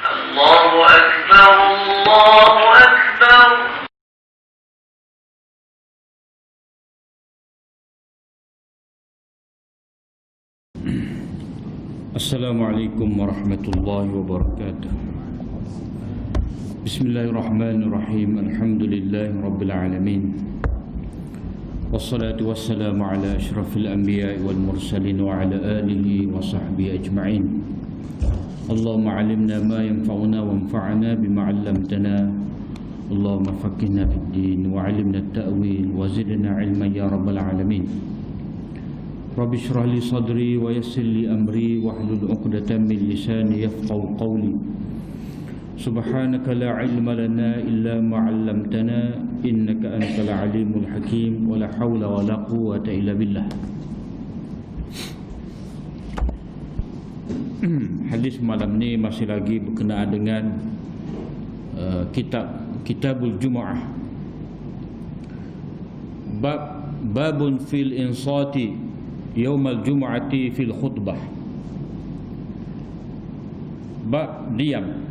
الله أكبر الله أكبر. Assalamualaikum warahmatullahi wabarakatuh. Bismillahirrahmanirrahim. Alhamdulillahi rabbil alamin. Wassalatu wassalamu ala asyrafil anbiya'i wal mursalin wa ala alihi wa sahbihi ajma'in. Allahumma alimna ma yanfa'una wanfa'na bima 'allamtana. Allahumma faqihna fid din wa 'allimna at-ta'wil wa zidna 'ilman ya rabbal alamin. Rabbi shrah li sadri wa yassir li amri wahlul 'uqdatam min lisani yafqahu qawli. Subhanaka la 'ilma lana illa ma 'allamtana innaka antal 'alimul hakim wa la haula wa la quwwata illa billah. Hadis malam ni masih lagi berkenaan dengan Kitabul Jumu'ah. Babun fil insati Yaumal Jumu'ati fil khutbah. Bab diam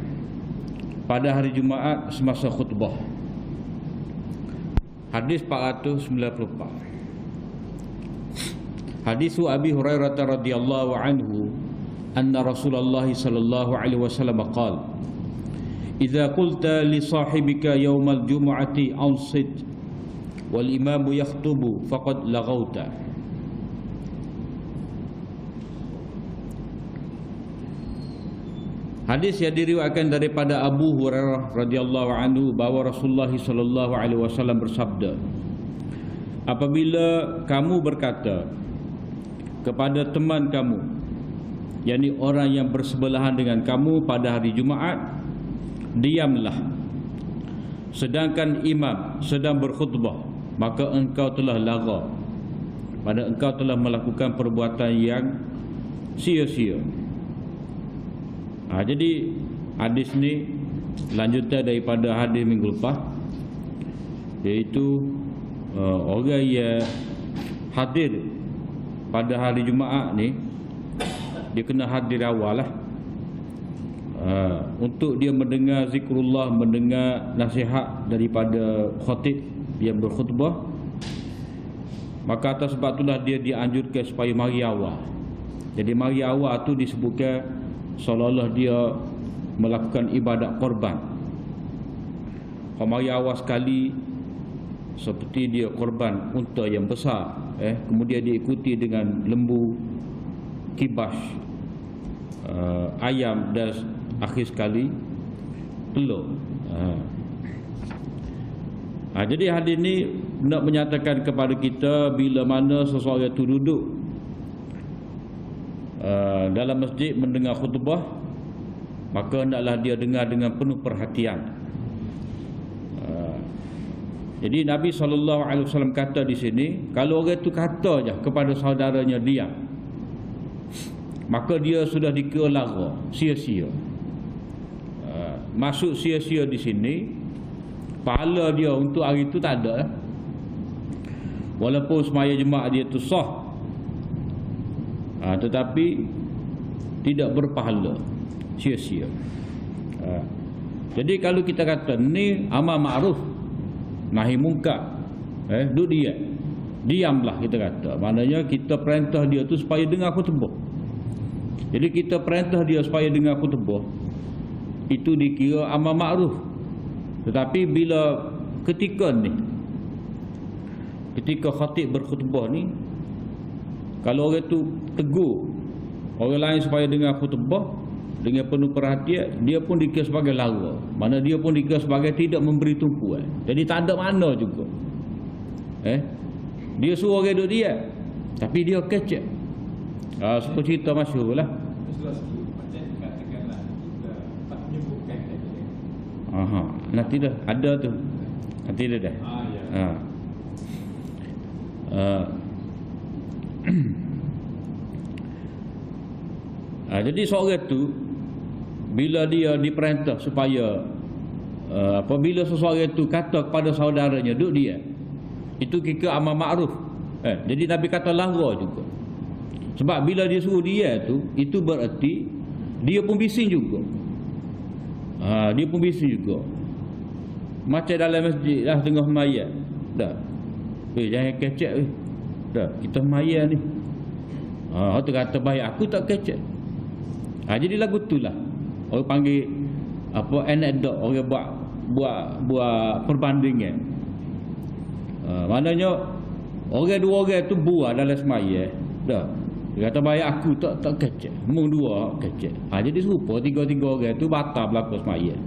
pada hari Jumaat semasa khutbah. Hadis 494. Hadis Abi Hurairah radhiyallahu anhu anna Rasulullah sallallahu alaihi wasallam qala: "Idza qulta li sahibika yaumal jumu'ati ansit wal imamu yakhutubu faqad laghawta." Hadis yang diriwayatkan daripada Abu Hurairah radhiyallahu anhu bahawa Rasulullah sallallahu alaihi wasallam bersabda, apabila kamu berkata kepada teman kamu, yakni orang yang bersebelahan dengan kamu pada hari Jumaat, diamlah sedangkan imam sedang berkhutbah, maka engkau telah lagha, pada engkau telah melakukan perbuatan yang sia-sia. Jadi hadis ni lanjutan daripada hadis minggu lepas, iaitu orang yang hadir pada hari Jumaat ni, dia kena hadir awal lah, untuk dia mendengar zikrullah, mendengar nasihat daripada khatib yang berkhutbah. Maka atas sebab itulah dia dianjurkan supaya mari awal. Jadi mari awal tu disebutkan seolah-olah dia melakukan ibadat korban. Kalau mari awal sekali, seperti dia korban unta yang besar, kemudian dia ikuti dengan lembu, kibas, ayam, dan akhir sekali telur. Jadi hadis ni nak menyatakan kepada kita, bila mana seseorang itu duduk dalam masjid mendengar khutbah, maka hendaklah dia dengar dengan penuh perhatian. Jadi Nabi SAW kata di sini, kalau orang itu kata je kepada saudaranya diam, maka dia sudah dikira lara, sia-sia. Maksud sia-sia di sini, pahala dia untuk hari itu tak ada. Walaupun semaya Jumaat dia tu sah, tetapi tidak berpahala, sia-sia. Jadi kalau kita kata ni amal ma'ruf nahi munkar, duduk diamlah, kita kata, maknanya kita perintah dia tu supaya dengar khutbah. Jadi kita perintah dia supaya dengar khutbah, itu dikira amal ma'ruf. Tetapi bila ketika khatib berkhutbah ni, kalau orang tu tegur orang lain supaya dengar khutbah dengan penuh perhatian, dia pun dikira sebagai lara, mana dia pun dikira sebagai tidak memberi tumpuan. Jadi tak ada makna juga. Dia suruh orang duduk dia, tapi dia kecek. Seperti cerita masyhur lah. Nanti dah ada tu. Nanti dah. Jadi seorang tu bila dia diperintah supaya apabila seseorang itu kata kepada saudaranya duduk dia, itu kira amal ma'ruf. Jadi Nabi kata lara juga. Sebab bila dia suruh dia tu, itu berarti dia pun bising juga. Dia pun bisu juga. Macam dalam masjid lah tengah mayat. Dah. Jangan kecek weh. Dah, kita mayat ni. Tu kata baik aku tak kecek. Jadi lagu tu lah. Orang panggil anekdot, orang buat perbandingan. Maknanya orang dua orang tu buat dalam semayat. Dah. Dia kata baik aku tak kecek. Mung dua kecek. Jadi serupa tiga-tiga orang tu batal berlaku semayat.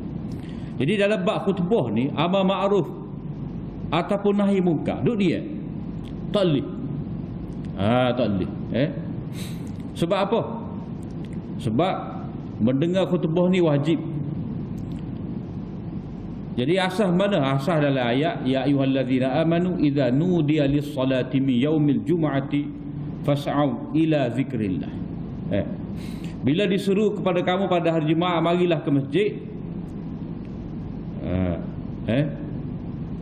Jadi dalam bab khutbah ni, amar ma'ruf ataupun nahi munkar, duk dia tak boleh. Tak boleh. Sebab apa? Sebab mendengar khutbah ni wajib. Jadi asas mana? Asas dalam ayat ya ayyuhallazina amanu idza nudiya lis-salati min yaumil jumu'ati fas'au ila zikrillah. Bila disuruh kepada kamu pada hari Jumaat, marilah ke masjid.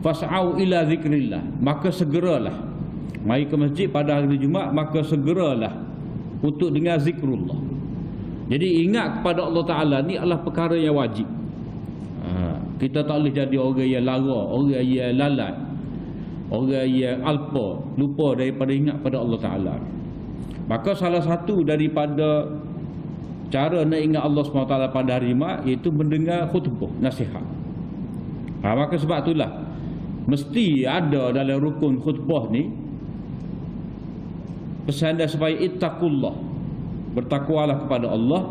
Fas'au ila zikrillah, maka segeralah. Mari ke masjid pada hari Jumaat, maka segeralah untuk dengar zikrullah. Jadi ingat kepada Allah Ta'ala ni adalah perkara yang wajib. Kita tak boleh jadi orang yang lara, orang yang lalai, orang yang alpa, lupa daripada ingat pada Allah Ta'ala. Maka salah satu daripada cara nak ingat Allah SWT pada hari Jumaat iaitu mendengar khutbah, nasihat. Maka sebab itulah mesti ada dalam rukun khutbah ni pesan dia supaya ittaqullah, bertakwalah kepada Allah,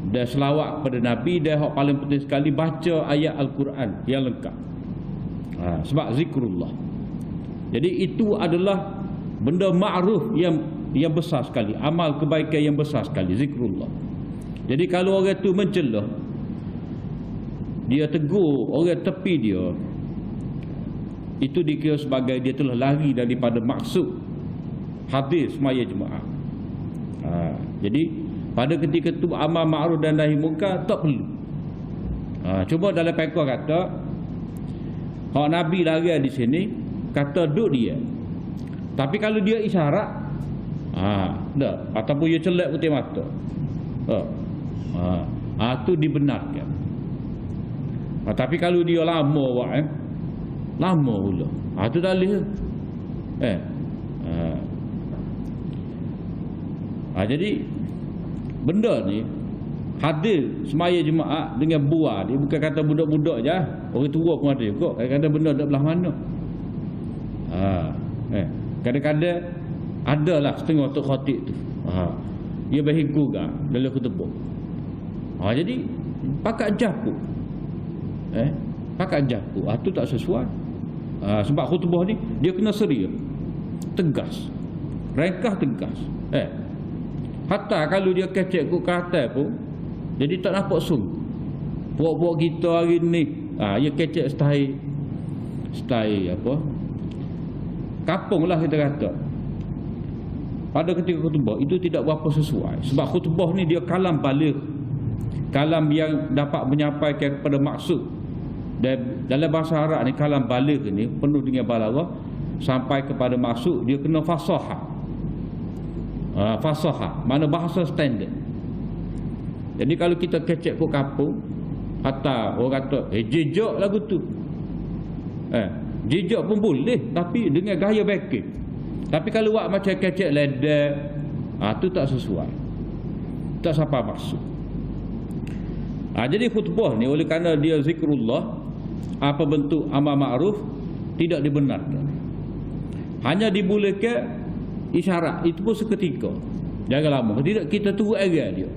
dan selawat kepada Nabi, dan yang paling penting sekali baca ayat Al-Quran yang lengkap. Sebab zikrullah. Jadi itu adalah benda ma'ruf yang besar sekali, amal kebaikan yang besar sekali, zikrullah. Jadi kalau orang tu mencelah, dia tegur orang tepi dia, itu dikira sebagai dia telah lari daripada maksud hadis semaya Jumaat. Jadi pada ketika tu amar ma'ruf dan nahi munkar tak perlu. Cuma dalam pekor kata hak Nabi lari di sini kata duduk dia. Tapi kalau dia isyarat dah, ataupun dia celak putih mata, tu dibenarkan. Tapi kalau dia lama buat lama pula, tu tak boleh. Jadi benda ni hadir semaya Jumaat dengan buah, dia bukan kata budak-budak je, orang tua pun ada juga. Kadang-kadang benda tak belah mana. Kadang-kadang adalah setengah tok khatib tu, dia berhigu gak dalam khutbah. Jadi pakat japu, pakat japu, tu tak sesuai. Sebab khutbah ni dia kena seria, tegas, ringkas, tegas. Hatta kalau dia kecek ke atas pun jadi tak nampak sung. Buat-buat kita hari ni dia kecek style apa, kapung lah kita kata. Pada ketika khutbah itu tidak berapa sesuai. Sebab khutbah ni dia kalam baligh, kalam yang dapat menyampaikan kepada maksud. Dan dalam bahasa Arab ni kalam baligh ni penuh dengan balaghah, sampai kepada maksud. Dia kena fasahah. Fasahah mana bahasa standard. Jadi kalau kita kecek ke kampung, hatta orang kata jejak lagu tu, jejak pun boleh, tapi dengan gaya backing. Tapi kalau buat macam kecek ledek, tu tak sesuai, tak sampai maksud. Jadi khutbah ni oleh kerana dia zikrullah, apa bentuk amar ma'ruf tidak dibenarkan, hanya dibolehkan isyarat, itu pun seketika, jangan lama. Tidak, kita tunggu arah dia,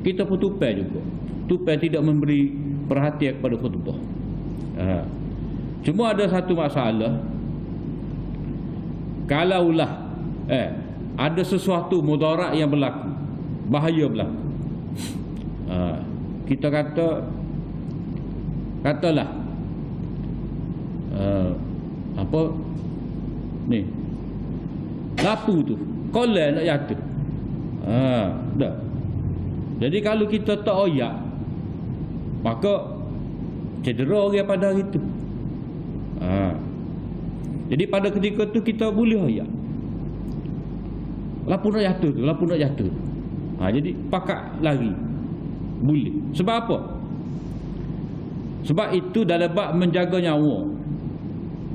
kita pun tupai juga. Tupai tidak memberi perhatian kepada khutbah. Cuma ada satu masalah, kalaulah ada sesuatu mudarat yang berlaku, bahaya berlaku, kita katalah apa ni, lapu tu kolej nak jatuh, dah. Jadi kalau kita tak oyak, maka cedera orang pada hari tu. Jadi pada ketika tu kita boleh oyak, lapu nak jatuh tu, lapu nak jatuh. Jadi pakat lari boleh. Sebab apa? Sebab itu dalam bab menjaga nyawa,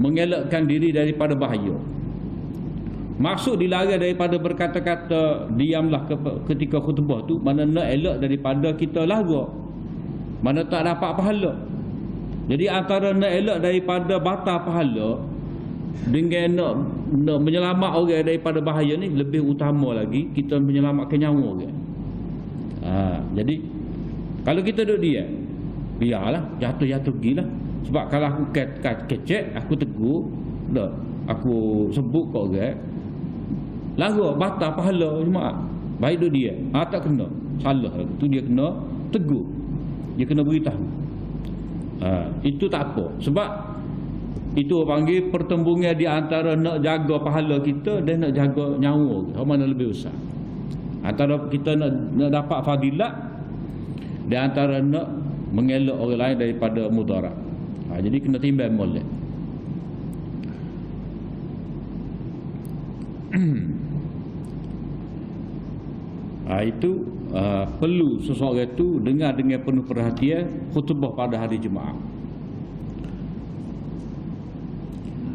mengelakkan diri daripada bahaya. Maksud dilarang daripada berkata-kata diamlah ketika khutbah tu, mana nak elak daripada kita lara, mana tak dapat pahala. Jadi antara nak elak daripada batal pahala dengan nak menyelamat orang daripada bahaya ni, lebih utama lagi kita menyelamatkan nyawa orang. Jadi kalau kita duduk diam, biarlah jatuh-jatuh gilah. Sebab kalau aku kecek, aku tegur, dah aku sebut kat orang, lara batal pahala jemaah. Baik duduk dia, tak kena, salah tu dia kena tegur, dia kena beritahu. Itu tak apa. Sebab itu orang panggil pertembungan di antara nak jaga pahala kita dan nak jaga nyawa kita. Mana lebih besar? Antara kita nak dapat fadilat dan antara nak mengelak orang lain daripada mudarat. Jadi kena timbang molek. Itu perlu seseorang itu dengar dengan penuh perhatian khutbah pada hari Jumaat.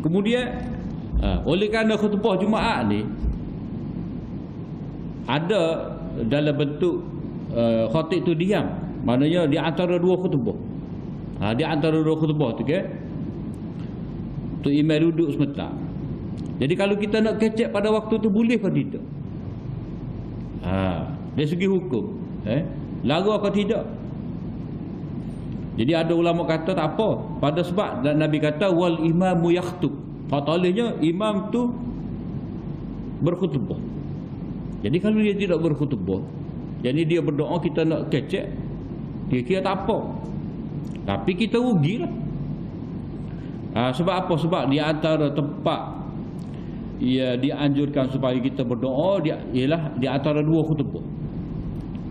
Kemudian oleh kerana khutbah Jumaat ni ada dalam bentuk khatib tu diam, maknanya di antara dua khutbah. Di antara dua khutbah tu tu imam duduk sebentar. Jadi kalau kita nak kecek pada waktu tu boleh ke tidak? Dari segi hukum lara ke tidak? Jadi ada ulama kata tak apa, pada sebab Nabi kata wal imamu yakhtub, patolehnya imam tu berkhutbah. Jadi kalau dia tidak berkhutbah, jadi dia berdoa, kita nak kecek, dia kira tak apa, tapi kita rugilah. Sebab apa? Sebab di antara tempat dianjurkan supaya kita berdoa ialah di antara dua khutbah.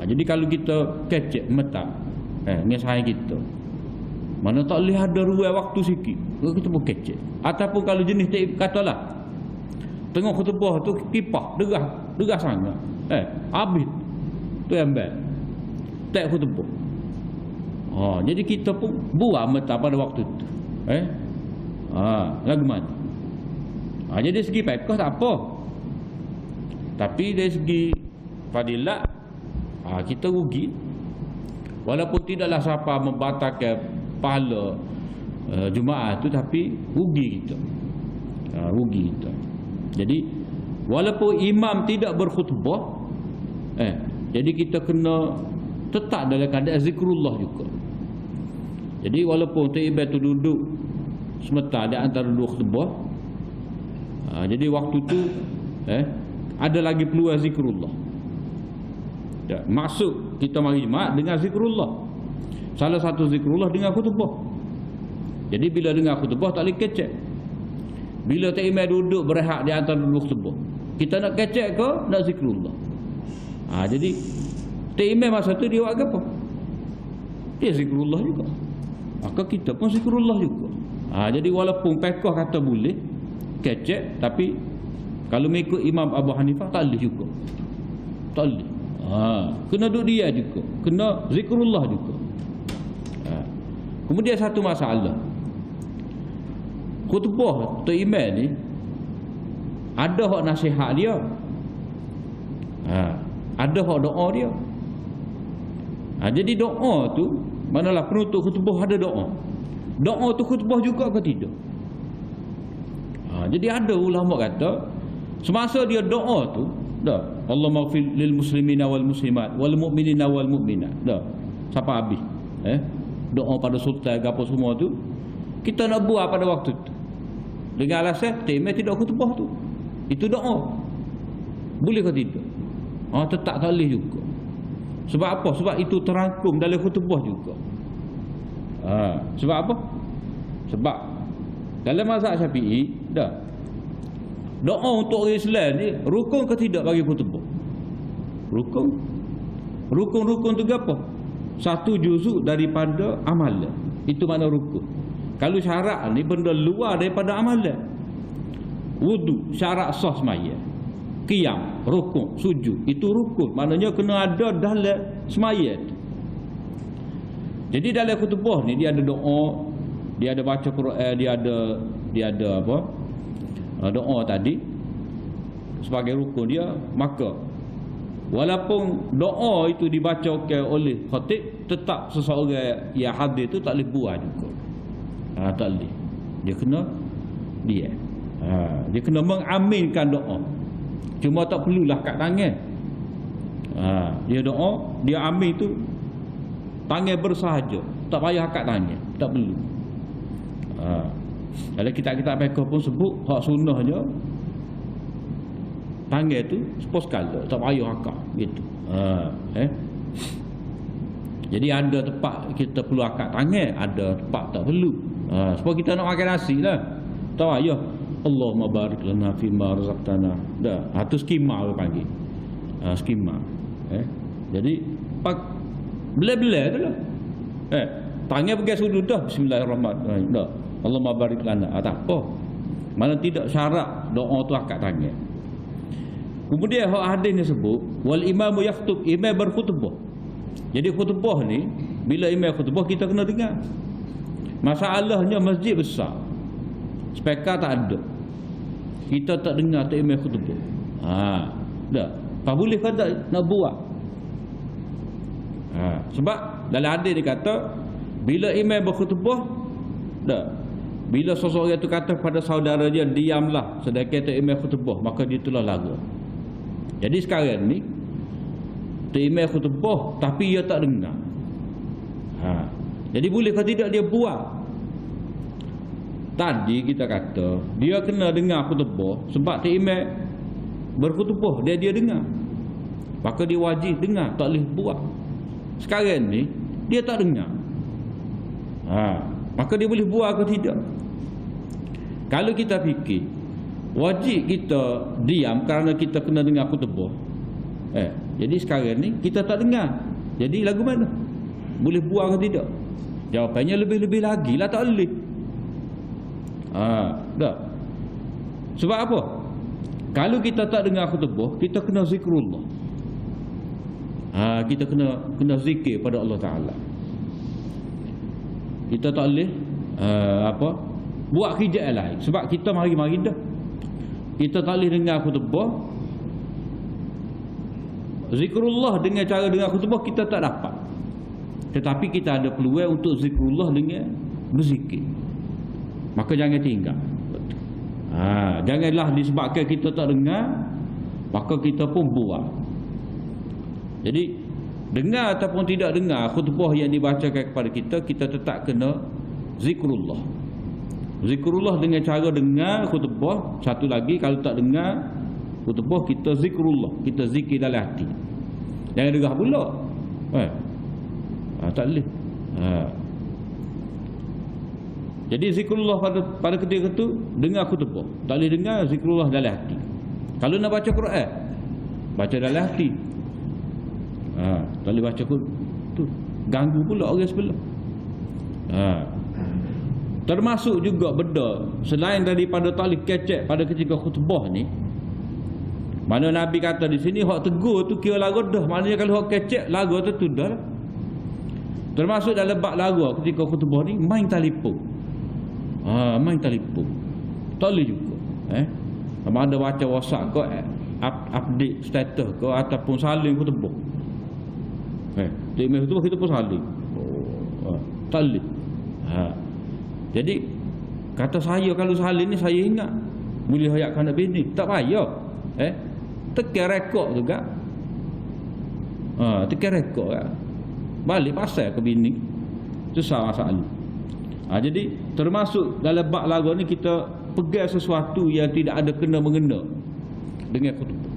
Jadi kalau kita kecek metak ngesai kita, mana tak boleh ada ruang waktu sikit, kita pun kecek. Ataupun kalau jenis katalah tengah khutbah tu pipah derah sangat, habis tu ambil tak khutbah. Jadi kita pun buang metak pada waktu tu. Lagu mana? Jadi dari segi fiqh tak apa, tapi dari segi fadilat kita rugi. Walaupun tidaklah siapa membatalkan pahala Jumaat tu, tapi rugi kita. Rugi kita. Jadi walaupun imam tidak berkhutbah, jadi kita kena tetap dalam keadaan zikrullah juga. Jadi walaupun taibah tu duduk sebentar di antara dua khutbah, jadi waktu tu ada lagi peluang zikrullah. Maksud kita mari Jumaat dengan zikrullah. Salah satu zikrullah dengan khutbah. Jadi bila dengar khutbah tak boleh kecek. Bila taimah duduk berehat di antara dua khutbah, kita nak kecek ke nak zikrullah? Jadi taimah masa tu dia buat apa? Dia zikrullah juga. Maka kita pun zikrullah juga. Jadi walaupun fiqh kata boleh kecek, tapi kalau mengikut Imam Abu Hanifah tak boleh juga. Tak boleh. Kena duduk dia juga, kena zikrullah juga. Kemudian satu masalah, khutbah tu imam ni ada hak nasihat dia, ada hak doa dia. Jadi doa tu, manalah penutup khutbah ada doa. Doa tu khutbah juga ke tidak? Jadi ada ulama kata semasa dia doa tu, Allah maghfir lil muslimina wal muslimat wal mu'minina wal mu'minat, sampai habis doa pada sultan apa semua tu, kita nak buat pada waktu tu dengan alasan tema tidak khutbah tu, itu doa, boleh ke tidak? Tetap tak boleh juga. Sebab apa? Sebab itu terangkum dalam khutbah juga. Sebab apa? Sebab dalam mazhab Syafi'i doa untuk orang Islam ni rukun ke tidak bagi khutbah? Rukun. Rukun tu apa? Satu juzuk daripada amalan. Itu makna rukun. Kalau syarat ni benda luar daripada amalan. Wudu, syarat sah semaya. Qiyam, rukun, sujud, itu rukun. Maknanya kena ada dalam semaya tu. Jadi dalam khutbah ni dia ada doa, dia ada baca Quran, dia ada apa? Doa tadi sebagai rukun dia. Maka walaupun doa itu dibacakan oleh khatib, tetap seseorang yang hadir tu tak boleh buat juga. Tak boleh. Dia kena dia kena mengaminkan doa. Cuma tak perlulah kat tangan. Dia doa, dia amin tu tangan bersahaja, tak payah akad tangan, tak perlu. Kalau kitab-kitab fiqh pun sebut hak sunnah je, tangan tu sepos kala, tak payah akad gitu. Jadi ada tempat kita perlu akad tangan, ada tempat tak perlu. Sebab kita nak makan nasi lah, tak payah Allahumma barik lana fima razaqtana. Dah, tu skema orang panggil. Skema. Jadi pak bela-bela tu lah. Tangan pergi sudut dah, bismillahirrahmanirrahim. Dah, Allahumma barik lana. Tak apa. Mana tidak syarat doa tu akad tangan. Kemudian hak hadis ni sebut wal imamu yakhutub, imam berkhutbah. Jadi khutbah ni bila imam khutbah kita kena dengar. Masalahnya masjid besar, speaker tak ada, kita tak dengar tak imam khutbah. Dah, tak boleh ke tak nak buat? Sebab dalam hadis dia kata bila imam berkhutbah, dah, bila seseorang itu kata kepada saudara dia diamlah sedangkan tak imam khutbah, maka dia telah lagu. Jadi sekarang ni tak imam khutbah tapi dia tak dengar. Jadi boleh ke tidak dia buat? Tadi kita kata dia kena dengar khutbah sebab tak imam berkhutbah dia dengar, maka dia wajib dengar, tak boleh buat. Sekarang ni dia tak dengar, maka dia boleh buat ke tidak? Kalau kita fikir wajib kita diam kerana kita kena dengar khutbah, jadi sekarang ni kita tak dengar, jadi lagu mana? Boleh buat ke tidak? Jawapannya lebih-lebih lagi lah tak boleh. Dah. Sebab apa? Kalau kita tak dengar khutbah, kita kena zikrullah. Kita kena zikir pada Allah Ta'ala. Kita tak boleh buat kerja lain. Sebab kita mari-mari dah, kita tak boleh dengar khutbah. Zikrullah dengan cara dengar khutbah kita tak dapat. Tetapi kita ada peluang untuk zikrullah dengan berzikir. Maka jangan tinggal. Janganlah disebabkan kita tak dengar, maka kita pun buat. Jadi dengar ataupun tidak dengar khutbah yang dibacakan kepada kita, kita tetap kena zikrullah. Zikrullah dengan cara dengar khutbah. Satu lagi, kalau tak dengar khutbah, kita zikrullah, kita zikir dalam hati. Jangan derah pula. Tak boleh. Jadi zikrullah pada ketika itu dengar khutbah, tak boleh dengar zikrullah dalam hati. Kalau nak baca Quran, baca dalam hati. Tak boleh baca tu, ganggu pula orang sebelah. Termasuk juga benda selain daripada tak boleh kecek pada ketika khutbah ni, mana Nabi kata di sini hak tegur tu kira lagu dah. Maknanya kalau hak kecek lagu tu dah. Termasuk dalam bab lagu ketika khutbah ni main telefon. Main telefon tak boleh juga. Sama ada baca WhatsApp ke, update status ke, ataupun saling khutbah. Dia khutbah kita pun saling. Tak boleh. Jadi kata saya kalau saling ni saya ingat boleh hayatkan nak bini, tak payah. Tekan rekod juga. Tekan rekod kan. Balik pasal ke bini. Susah masalah. Jadi termasuk dalam bab lagu ni kita pegang sesuatu yang tidak ada kena-mengena dengan khutbah.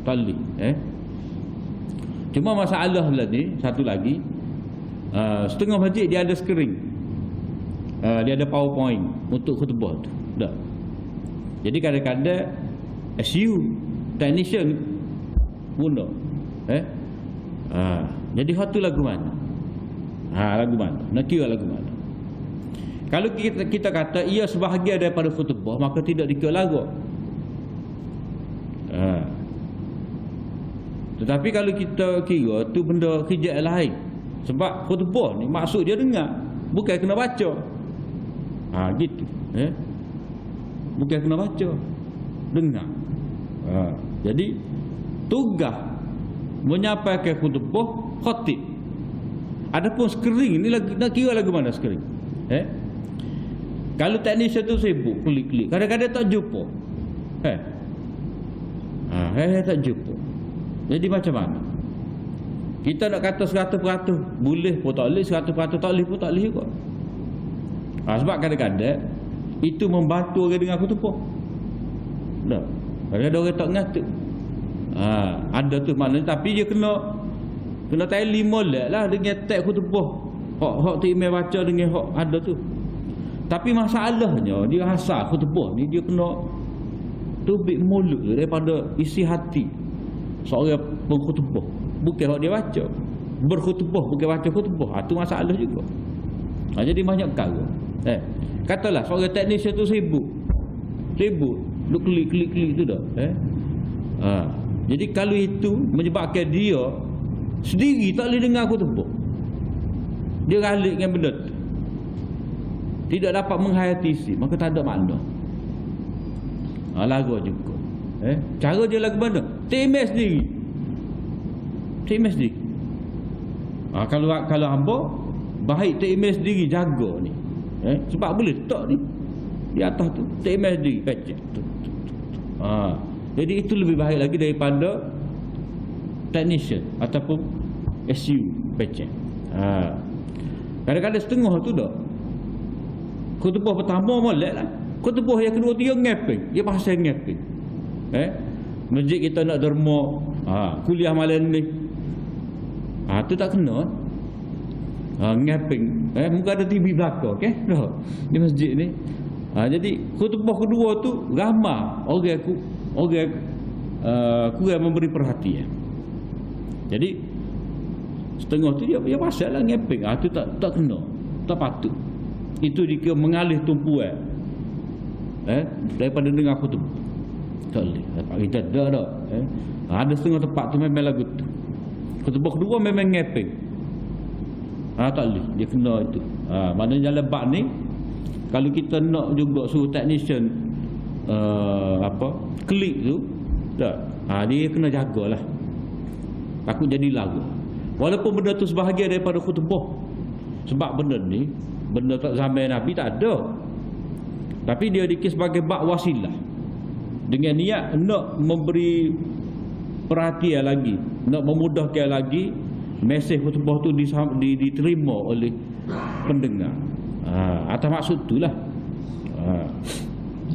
Tali. Cuma masalah lah ni satu lagi, setengah masjid dia ada skrin, dia ada PowerPoint untuk khutbah tu. Dah. Jadi kadang-kadang SU technician guna. Jadi hatu lagu mana? Lagu mana? Nak kira lagu mana? Kalau kita kata ia sebahagian daripada khutbah, maka tidak dikira lagu. Tetapi kalau kita kira tu benda kerja lain, Sebab khutbah ni maksud dia dengar, bukan kena baca. Gitu. Bukan kena baca, dengar. Jadi tugas menyampaikan khutbah khatib. Adapun skrin ni lagi nak kira lagu mana skrin. Kalau teknisian tu sibuk klik-klik, kadang-kadang tak jumpa. Tak jumpa. Jadi macam mana? Kita nak kata 100% boleh pun tak boleh, 100% tak boleh pun tak boleh juga. Sebab kadang-kadang itu membantu orang dengan khutbah. Tak. Kadang-kadang orang tak ngatuk. Ada tu maknanya, tapi dia kena tali molek lah dengan teks khutbah. Hak tu imam baca dengan hak ada tu. Tapi masalahnya dia asal khutbah ni dia kena tubik mulut daripada isi hati seorang pengkhutbah, bukan hak dia baca. Berkhutbah bukan baca khutbah. Tu masalah juga. Jadi banyak perkara. Katalah seorang teknisian tu sibuk duk klik tu dah. Jadi kalau itu menyebabkan dia sendiri tak boleh dengar khutbah, dia ralik dengan benda tu, tidak dapat menghayati isi, maka tak ada makna. Lagu juga. Cara dia lagu mana? Timis sendiri. Kalau hamba baik timis sendiri jaga ni. Sebab boleh tak ni di atas tu timis sendiri pecek tu. Jadi itu lebih baik lagi daripada technician ataupun SU pecek. Kadang-kadang setengah tu dah. Khutbah pertama molek lah. Khutbah yang kedua dia ngeping. Dia pasal ngeping. Masjid kita nak derma, kuliah malam ni. Tu tak kena. Ngeping. Muka ada TV belakang, okey? Dah. Di masjid ni. Jadi khutbah kedua tu ramai orang kurang memberi perhatian. Jadi setengah tu dia pasal lah ngeping. Tu tak kena. Tak patut. Itu dikira mengalih tumpuan daripada dengar khutbah. Tak boleh. Kita dah. Ada setengah tempat tu memang lagu tu. Khutbah kedua memang ngeping. Tak boleh. Dia kena itu. Maknanya jalan bak ni, kalau kita nak juga suruh technician klik tu, tak. Dia kena jagalah. Takut jadi lagu. Walaupun benda tu sebahagian daripada khutbah. Sebab benda ni, benda tak zaman Nabi tak ada. Tapi dia dikira sebagai bak wasilah. Dengan niat nak memberi perhatian lagi, nak memudahkan lagi mesej khutbah tu diterima oleh pendengar. Atas maksud itulah.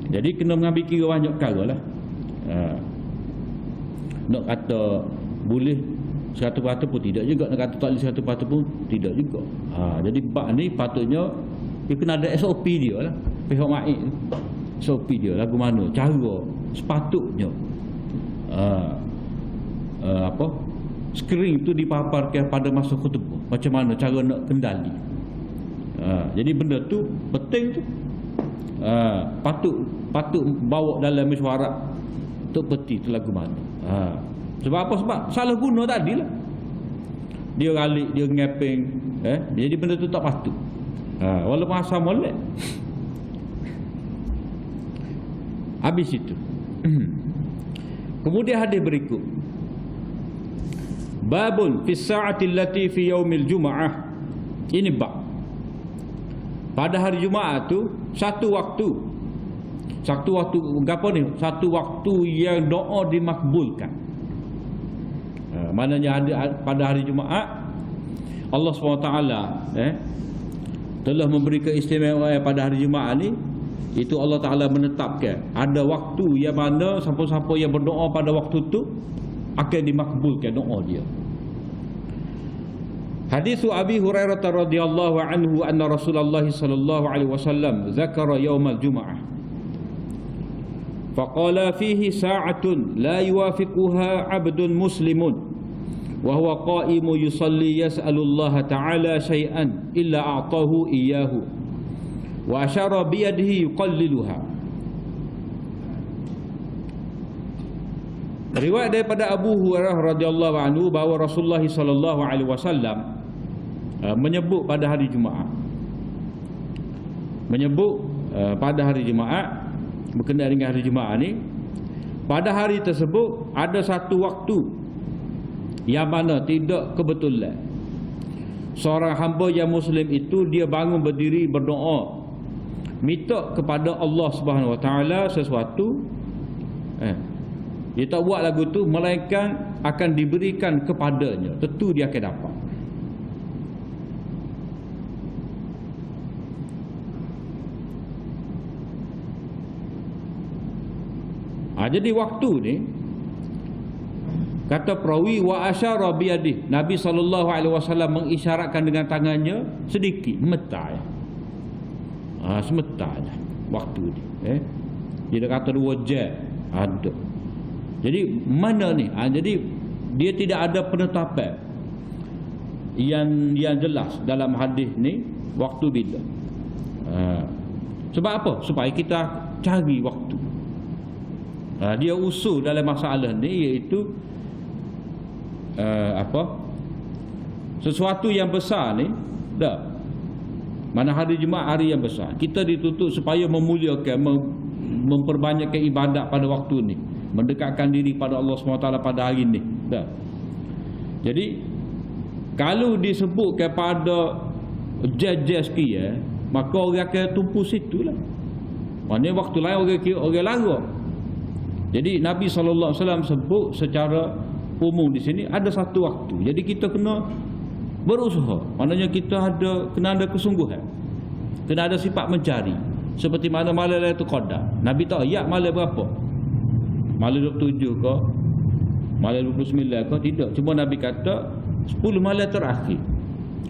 Jadi kena mengambil kira banyak perkara lah. Nak kata boleh 100% pun tidak juga, nak kata tak boleh 100% pun tidak juga. Jadi bab ni patutnya dia kena ada SOP dia lah. Pihak maik SOP dia lagu mana, cara sepatutnya skrin tu dipaparkan pada masa khutbah, macam mana cara nak kendali. Jadi benda tu penting tu. Patut bawa dalam mesyuarat tu peti tu lagu mana. Sebab apa? Sebab salah guna tadi lah. Dia ralik, dia ngeping. Jadi benda tu tak patut. Walaupun asal molek. Habis itu. Kemudian hadis berikut. Babun fi sa'ati allati fi yaumil jum'ah. Ini bab. Pada hari Jumaat tu satu waktu apa ni? Satu waktu yang doa dimakbulkan. Maknanya pada hari Jumaat Allah SWT telah memberi keistimewaan pada hari Jumaat ni. Itu Allah Ta'ala menetapkan ada waktu yang mana siapa-siapa yang berdoa pada waktu tu akan dimakbulkan doa dia. Hadis Abi Hurairah radhiyallahu anhu anna Rasulullah sallallahu alaihi wasallam zakara yaumal jumu'ah faqala fihi sa'atun la yuwafiquha 'abdun muslimun wa huwa qa'imu yusalli yas'alu Allah ta'ala shay'an illa a'tahu iyyahu wa asyara bi yadihi yuqalliluha. Riwayat daripada Abu Hurairah radhiyallahu anhu bahawa Rasulullah sallallahu alaihi wasallam menyebut pada hari Jumaat. Menyebut pada hari Jumaat, berkenaan dengan hari Jumaat ni, pada hari tersebut ada satu waktu yang mana tidak kebetulan seorang hamba yang Muslim itu dia bangun berdiri berdoa, minta kepada Allah Subhanahu Wa Taala sesuatu. Dia tak buat lagu tu, melainkan akan diberikan kepadanya. Tentu dia akan dapat. Jadi waktu ni, kata perawi, wa asyara biyadih, Nabi SAW mengisyaratkan dengan tangannya sedikit, semetar. Semetar dah waktu ni. Dia kata 2 jam ada. Jadi mana ni? Jadi dia tidak ada penetapan yang jelas dalam hadis ni waktu bila. Sebab apa? Supaya kita cari waktu. Dia usul dalam masalah ni iaitu sesuatu yang besar ni dah. Mana hari Jumaat hari yang besar, kita dituntut supaya memuliakan, memperbanyakkan ibadat pada waktu ni, mendekatkan diri pada Allah SWT pada hari ni dah. Jadi kalau disebut kepada jaz-jaz sekian, maka orang akan tumpu situlah. Maknanya waktu lain orang lara. Jadi Nabi SAW sebut secara umum di sini ada satu waktu. Jadi kita kena berusaha. Maknanya kita kena ada kesungguhan. Kena ada sifat mencari. Seperti mana malam Lailatul Qadar. Nabi tak ayat malam berapa? Malam 27 ke? Malam 29 ke? Tidak. Cuma Nabi kata 10 malam terakhir.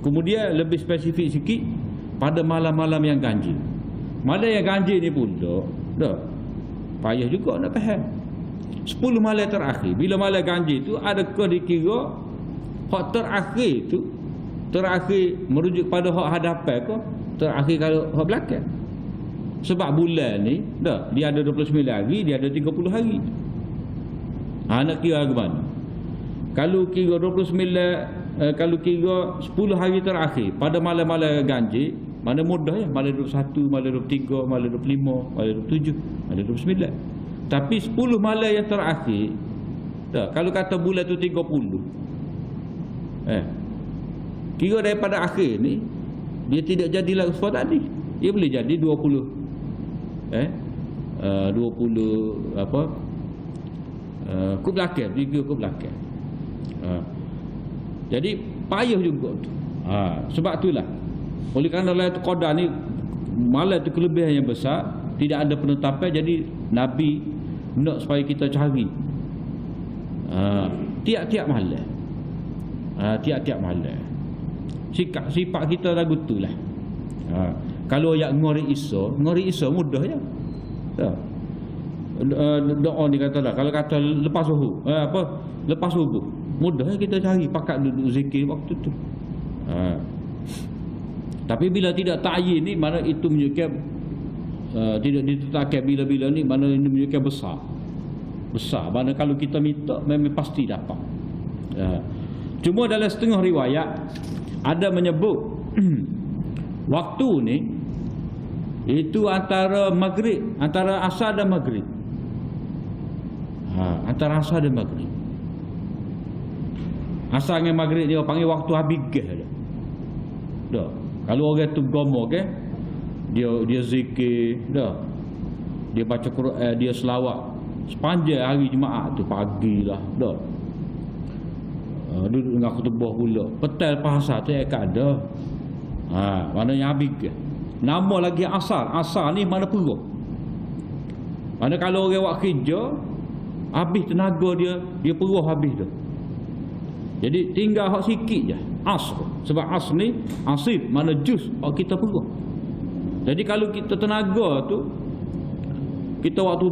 Kemudian lebih spesifik sikit pada malam-malam yang ganjil. Malam yang ganjil ni pun dah payah juga nak faham. 10 malam terakhir. Bila malam ganjil tu adakah dikira hak terakhir tu terakhir merujuk pada hak hadapan ke terakhir kalau hak belakang? Sebab bulan ni dia ada 29 hari, dia ada 30 hari. Nak kira ke mana? Kalau kira 29 kalau kira 10 hari terakhir pada malam-malam ganjil, mana mudah ya, malam 21, malam 23, malam 25, malam 27, malam 29. Tapi 10 malam yang terakhir, kalau kata bulan tu 30, kira daripada akhir ni, dia tidak jadilah seperti tadi. Dia boleh jadi 20 apa, ke belakang, 3 ke belakang. Jadi payah juga tu. Sebab itulah, oleh kerana Lailatul Qadar ni malam tu kelebihan yang besar, tidak ada penetapan. Jadi Nabi nak supaya kita cari tiap-tiap malam, tiap-tiap malam. Sifat kita lagu tu lah. Kalau yang ngori iso mudah je. Doa ni kata lah, kalau kata lepas subuh, lepas subuh mudah kita cari, pakat duduk zikir waktu tu. Tapi bila tidak ta'yin ni, mana itu menunjukkan tidak ditetapkan bila-bila ni, mana ini menunjukkan besar. Mana kalau kita minta memang pasti dapat. Cuma dalam setengah riwayat ada menyebut waktu ni itu antara maghrib, antara asar dan maghrib. Antara asar dan maghrib. Asar dengan maghrib dia panggil waktu habis dah. Kalau orang tu gomo ke, dia zikir dah. Dia baca Quran, dia selawat sepanjang hari Jumaat tu, pagilah dah. Duduk dengan khutbah pula. Petang pasal tu akan ada. Maknanya habis ke. Nama lagi asar. Asar ni mana perut. Mana kalau orang buat kerja, habis tenaga dia perut habis dah. Jadi tinggal hak sikit je. Asr. Sebab asr ni asif, mana jus kita perut. Jadi kalau kita tenaga tu, kita waktu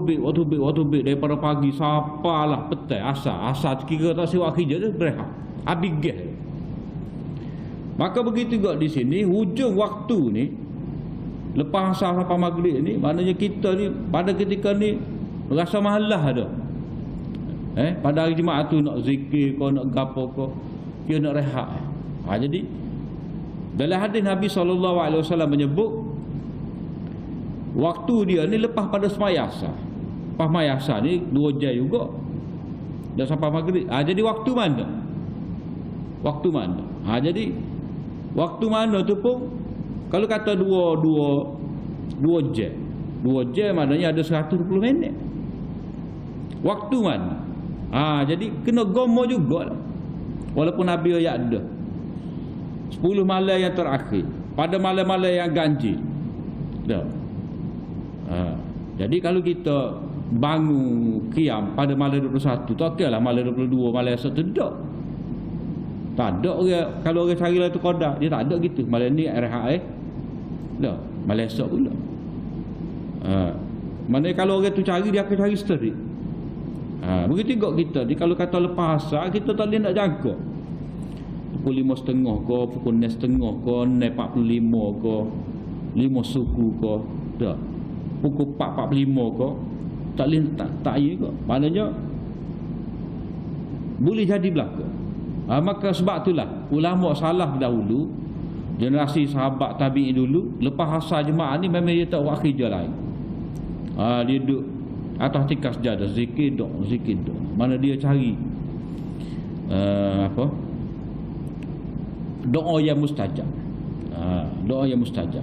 bik daripada pagi sampailah petang asar kira tak siwak kerja tu berehat. Habis gas. Maka begitu juga di sini hujung waktu ni lepas asar sampai maghrib ni, maknanya kita ni pada ketika ni rasa malah dah. Pada hari Jumaat tu nak zikir kau nak gapo kau, dia nak rehat. Jadi Dalam hadis Nabi SAW menyebut waktu dia ni lepas pada semaya asar. Lepas semaya asar ni 2 jam juga dah sampai maghrib. Jadi waktu mana? Waktu mana? Jadi waktu mana tu pun kalau kata 2 jam. 2 jam maknanya ada 120 minit. Waktu mana? Jadi kena gomo jugalah. Walaupun Nabi ayat ada 10 malam yang terakhir, pada malam-malam yang ganjil. Dah. Jadi kalau kita bangun qiyam pada malam 21, tak kiralah malam 22, malam esok tu tak. Tak ada orang, kalau orang cari lah tu qada, dia tak ada gitu. Malam ni rehat dah, malam esok pula. Mana kalau orang tu cari, dia akan cari seteri. Begitu juga kita. Jadi kalau kata lepas asar, kita tak boleh nak jaga. Pukul 5.30 ke, pukul 6.30 ke, 6.45 ke, 5 suku ke, tak. Pukul 4.45 ke, tak boleh tak juga. Maknanya boleh jadi belaka. Maka sebab itulah ulama salaf dahulu, generasi sahabat tabi'in dulu, lepas asar jemaah ni memang dia tak buat kerja lain. Dia duduk atas tikar sejadah, zikir dok. Mana dia cari doa yang mustajab. Doa yang mustajab.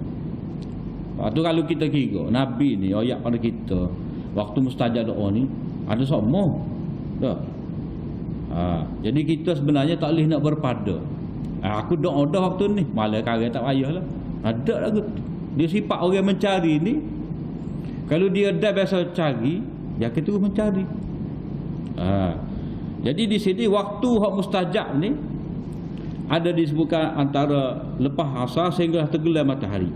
Lepas tu kalau kita kira Nabi ni ayat pada kita waktu mustajab doa ni ada semua tak? Jadi kita sebenarnya tak boleh nak berpada. Aku doa dah waktu ni, malah kaya tak payahlah. Ada lagu dia sifat orang mencari ni. Kalau dia dah biasa cari, dia akan terus mencari. Jadi di sini waktu hak mustajab ni ada disebutkan antara lepas asar sehingga tergelam matahari.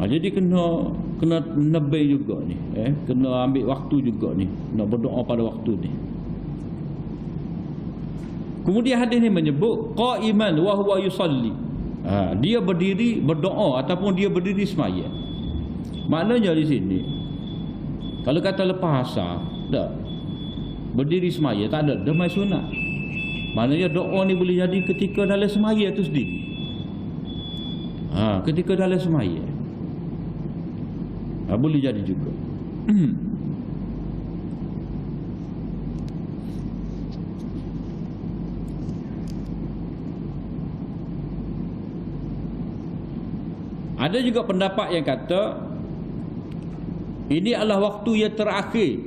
Jadi kena nebih juga ni, kena ambil waktu juga ni, nak berdoa pada waktu ni. Kemudian hadis ni menyebut qaiman wa huwa yusalli. Dia berdiri berdoa ataupun dia berdiri semaya. Maknanya di sini kalau kata lepas asar tak berdiri semaya, tak ada demai sunat. Maknanya doa ni boleh jadi ketika dalam semaya tu sendiri. Ketika dalam semaya boleh jadi juga. Ada juga pendapat yang kata ini adalah waktu yang terakhir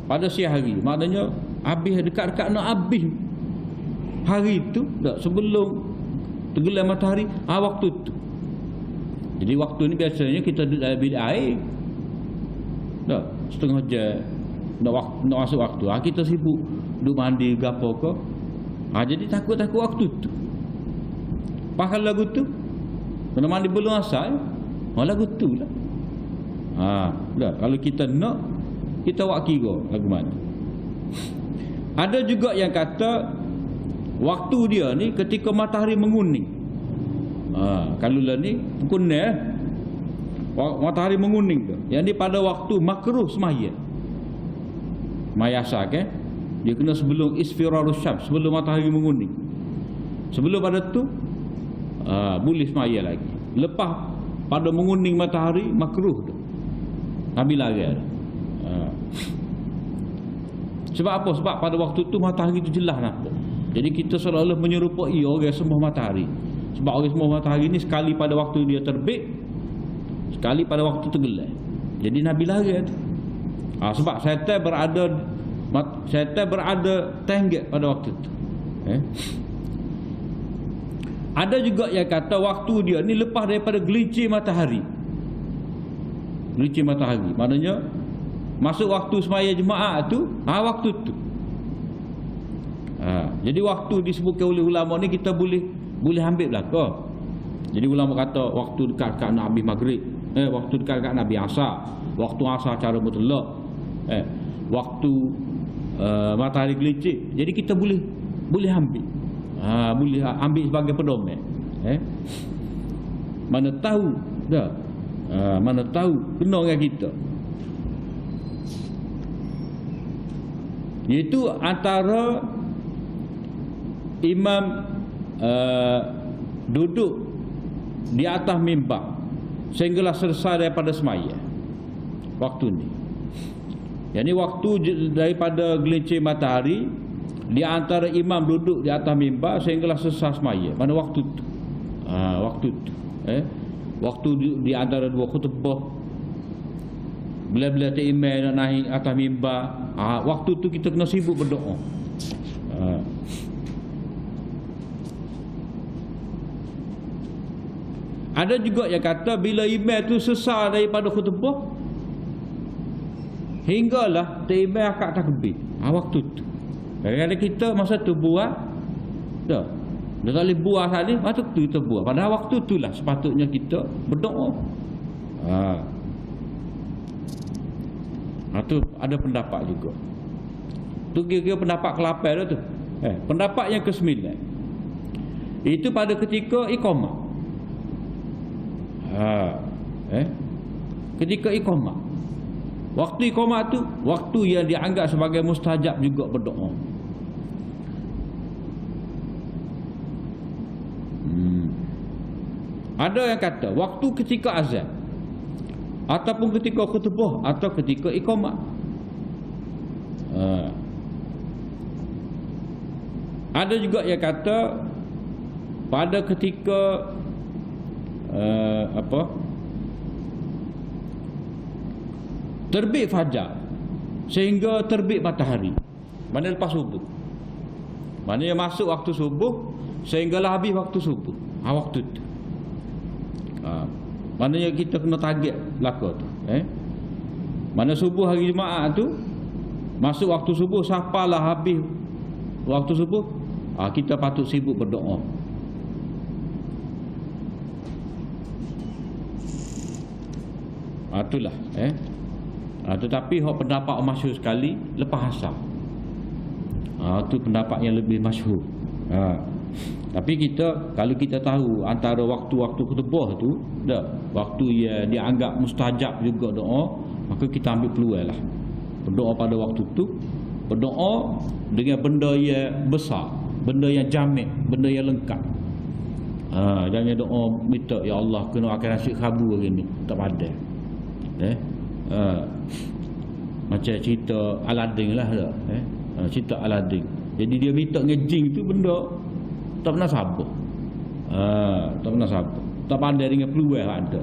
pada siang hari. Maknanya habis, dekat-dekat nak habis hari tu tak, sebelum tergelam matahari, waktu tu. Jadi waktu ni biasanya kita duduk dalam bilik air tak, setengah jam nak masuk waktu. Kita sibuk duduk mandi ke apa ke. Jadi takut-takut waktu tu. Pasal lagu tu kena mandi belum asal, lagu tu lah. Dah, kalau kita nak, kita buat kira lagu mana. Ada juga yang kata waktu dia ni ketika matahari menguning. Kalau lah ni pukul ni matahari menguning tu. Yang ni pada waktu makruh semaya. Mayasa kan? Dia kena sebelum isfirarus syams, sebelum matahari menguning. Sebelum pada tu boleh semaya lagi. Lepas pada menguning matahari makruh tu. Nabi larang. Sebab apa? Sebab pada waktu tu matahari tu jelas nampak. Jadi kita seolah-olah menyerupai orang sembah matahari. Sebab orang sembah matahari ni sekali pada waktu dia terbit, sekali pada waktu tenggelam. Jadi Nabi larang tu. Sebab syaitan berada tenggek pada waktu tu. Ada juga yang kata waktu dia ni lepas daripada gelincir matahari. Gelincir matahari maknanya masuk waktu semaya jemaah tu, waktu tu. Jadi waktu disebutkan oleh ulama ni kita boleh ambil belaka. Jadi ulama kata waktu dekat nak habis maghrib, waktu dekat nak habis asar, waktu asar cara mutlak, waktu matahari gelincir. Jadi kita boleh ambil. Boleh ambil sebagai pedoman. Mana tahu dah. Mana tahu kena dengan kita. Iaitu antara imam duduk di atas mimbar sehinggalah selesai daripada semaya waktu ni. Yang ni waktu daripada gelincir matahari di antara imam duduk di atas mimbar sehinggalah selesai semaya. Mana waktu tu? Waktu tu. Waktu di antara dua khutbah, bila-bila imam nak naik atas mimbar, waktu tu kita kena sibuk berdoa. Ada juga yang kata bila imam tu selesai daripada khutbah, hinggalah imam akad takbir. Waktu tu. Kadang-kadang kita masa tu buat dah. Dia tak boleh buat tadi, waktu tu kita buat. Padahal waktu itulah sepatutnya kita berdoa. Tu ada pendapat juga. Tu kira-kira pendapat ke-8 dah tu. Pendapat yang ke-9. Itu pada ketika iqamah. Ketika iqamah. Waktu iqamah tu waktu yang dianggap sebagai mustajab juga berdoa. Ada yang kata waktu ketika azan ataupun ketika khutbah atau ketika iqamah. Ada juga yang kata pada ketika terbit fajar sehingga terbit matahari. Mana lepas subuh. Mana yang masuk waktu subuh sehinggalah habis waktu subuh. Waktu tu. Maknanya kita kena target belaka tu. Mana subuh hari Jumaat tu masuk waktu subuh sampailah habis waktu subuh, kita patut sibuk berdoa. Itulah tetapi hak pendapat masyhur sekali lepas asar. Itu pendapat yang lebih masyhur. Tapi kalau kita tahu antara waktu-waktu khutbah tu dah waktu yang dianggap mustajab juga doa, maka kita ambil peluang lah berdoa pada waktu tu, berdoa dengan benda yang besar, benda yang jamek, benda yang lengkap. Jangan doa minta ya Allah kena akan nasib kabul hari ni, tak ada. Macam cerita Aladin lah dah. Cerita Aladin. Jadi dia minta ngejing tu benda tak pernah sabar. Tak pernah sabar. Tak pandai dengan peluang ada.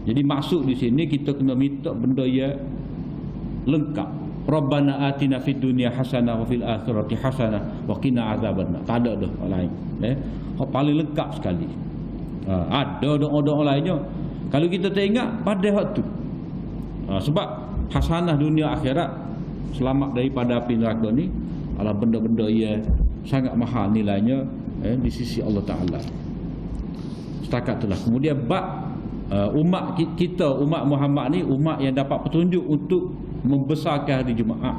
Jadi maksud di sini kita kena minta benda yang lengkap. Rabbana atina fid dunya hasanah wa fil akhirati hasanah wa qina azabannar. Tak ada dah lain. Paling lengkap sekali. Ada doa-doa lainnya. Kalau kita tak ingat pada waktu tu. Sebab hasanah dunia akhirat, selamat daripada api neraka ni adalah benda-benda yang sangat mahal nilainya di sisi Allah Ta'ala. Setakat itulah. Kemudian umat kita, umat Muhammad ni umat yang dapat petunjuk untuk membesarkan hari Jumaat,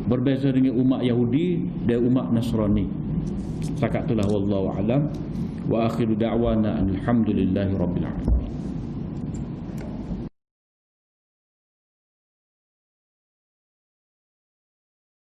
berbeza dengan umat Yahudi dan umat Nasrani. Setakat itulah. Wallahu a'lam. Wa akhiru da'wana alhamdulillahi rabbil alamin.